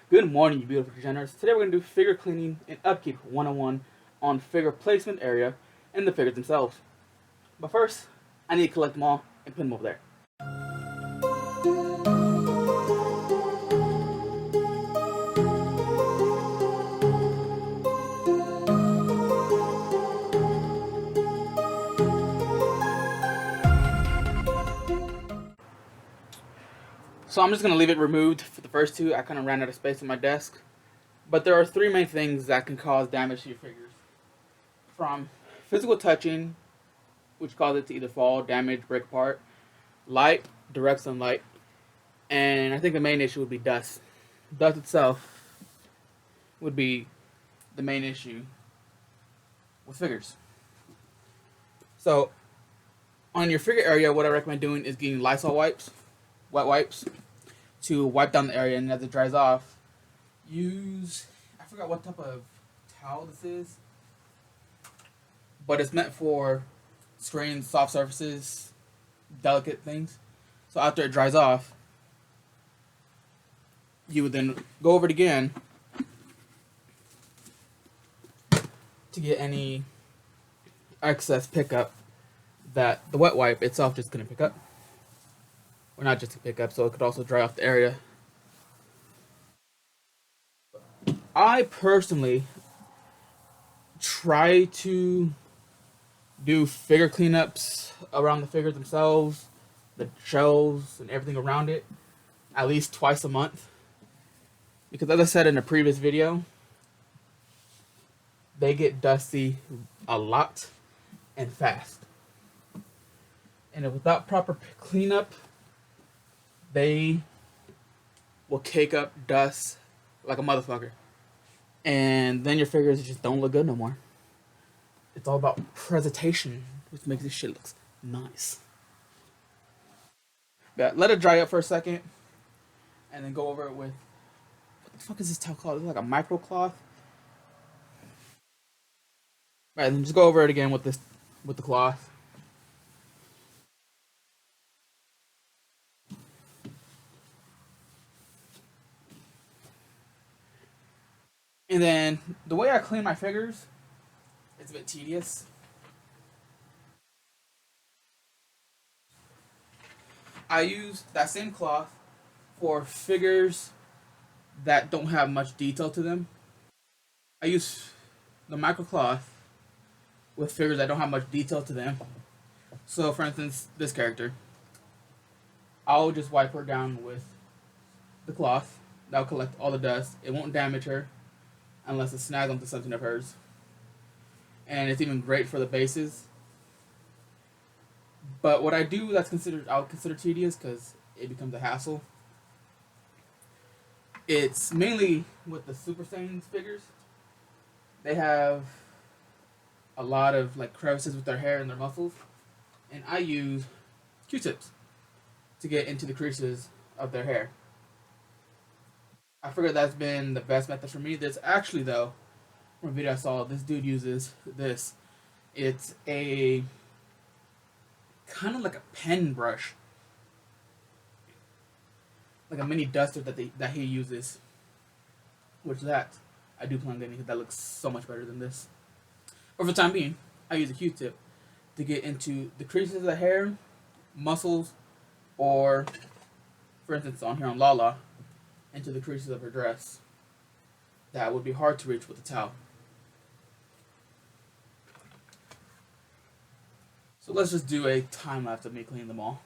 Good morning, you beautiful degenerates. Today we're going to do figure cleaning and upkeep 101 on figure placement area and the figures themselves. But first, I need to collect them all and put them over there. So I'm just going to leave it removed for the first two. I kind of ran out of space on my desk. But there are three main things that can cause damage to your figures. From physical touching, which causes it to either fall, damage, break apart, light, direct sunlight, and I think the main issue would be dust. Dust itself would be the main issue with figures. So, on your figure area, what I recommend doing is getting Lysol wipes, wet wipes, to wipe down the area, and as it dries off, use, I forgot what type of towel this is, but it's meant for spraying soft surfaces, delicate things. So after it dries off, you would then go over it again to get any excess pickup that the wet wipe itself just couldn't pick up. Or not just to pick up, so it could also dry off the area. I personally try to do figure cleanups around the figures themselves, the shelves, and everything around it, at least twice a month. Because as I said in a previous video, they get dusty a lot and fast. And if without proper cleanup, they will cake up dust like a motherfucker. And then your figures just don't look good no more. It's all about presentation, which makes this shit look nice. But let it dry up for a second, and then go over it with, what the fuck is this towel called? It's like a micro cloth. Right, then just go over it again with the cloth. And then the way I clean my figures, it's a bit tedious. I use that same cloth for figures that don't have much detail to them. I use the micro cloth with figures that don't have much detail to them. So for instance, this character, I'll just wipe her down with the cloth. That'll collect all the dust. It won't damage her unless it snags onto something of hers. And it's even great for the bases. But what I do I'll consider tedious because it becomes a hassle. It's mainly with the Super Saiyans figures. They have a lot of like crevices with their hair and their muscles, and I use Q-tips to get into the creases of their hair. I figured that's been the best method for me. There's actually, though, from a video I saw, this dude uses this. It's a kind of like a pen brush, like a mini duster that he uses. Which that I do plan on getting because that looks so much better than this. But for the time being, I use a Q-tip to get into the creases of the hair, muscles, or, for instance, on here on Lala, into the creases of her dress that would be hard to reach with a towel. So let's just do a time lapse of me cleaning them all.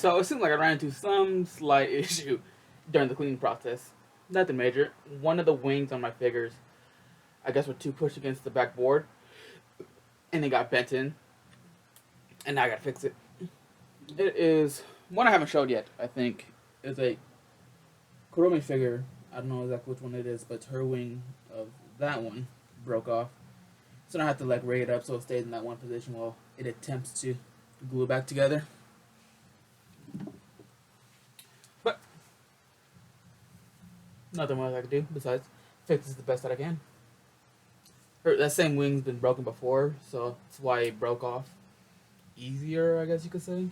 So it seems like I ran into some slight issue during the cleaning process. Nothing major. One of the wings on my figures, I guess, were too pushed against the backboard, and they got bent in. And now I gotta fix it. It is one I haven't showed yet. I think is a Kurumi figure. I don't know exactly which one it is, but her wing of that one broke off. So now I have to like rig it up so it stays in that one position while it attempts to glue it back together. But nothing more I can do besides fix this the best that I can. That same wing's been broken before, so that's why it broke off easier, I guess you could say,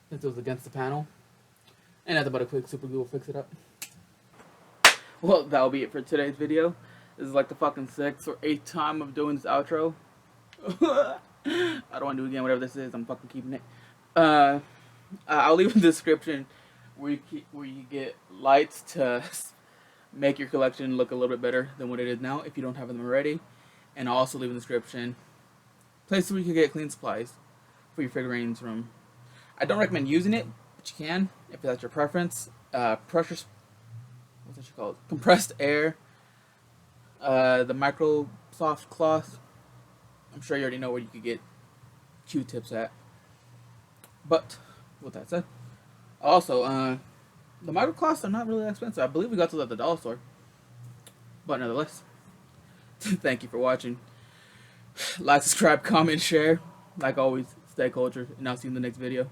since it was against the panel. And nothing but a quick super glue will fix it up. Well, that'll be it for today's video. This is like the fucking 6th or 8th time of doing this outro. I don't want to do it again, whatever this is, I'm fucking keeping it. I'll leave in the description where you get lights to make your collection look a little bit better than what it is now if you don't have them already. And I'll also leave in the description places where you can get clean supplies for your figurines from. I don't recommend using it, but you can if that's your preference. Pressure, what's that called? Compressed air. The Microsoft cloth. I'm sure you already know where you could get Q-tips at. But with that said, also the microcloths are not really that expensive. I believe we got those at the dollar store. But nonetheless, thank you for watching. Like, subscribe, comment, share. Like always, stay cultured, and I'll see you in the next video.